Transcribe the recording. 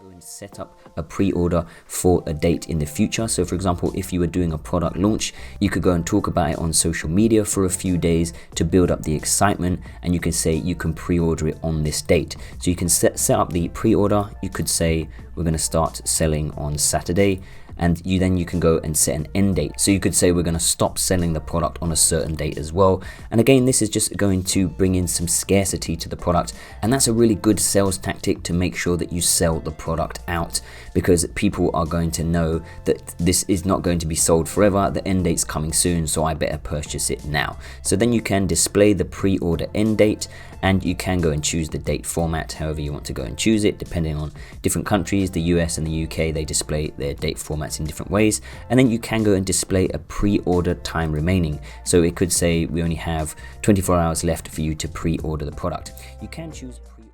go and set up a pre-order for a date in the future. So for example, if you were doing a product launch, you could go and talk about it on social media for a few days to build up the excitement, and you can say you can pre-order it on this date. So you can set up the pre-order. You could say we're going to start selling on Saturday, and you can go and set an end date. So you could say we're going to stop selling the product on a certain date as well. And again, this is just going to bring in some scarcity to the product, and that's a really good sales tactic to make sure that you sell the product out, because people are going to know that this is not going to be sold forever. The end date's coming soon, so I better purchase it now. So then you can display the pre-order end date, and you can go and choose the date format however you want to go and choose it, depending on different countries. The US and the UK, they display their date formats in different ways. And then you can go and display a pre-order time remaining. So it could say we only have 24 hours left for you to pre-order the product. You can choose pre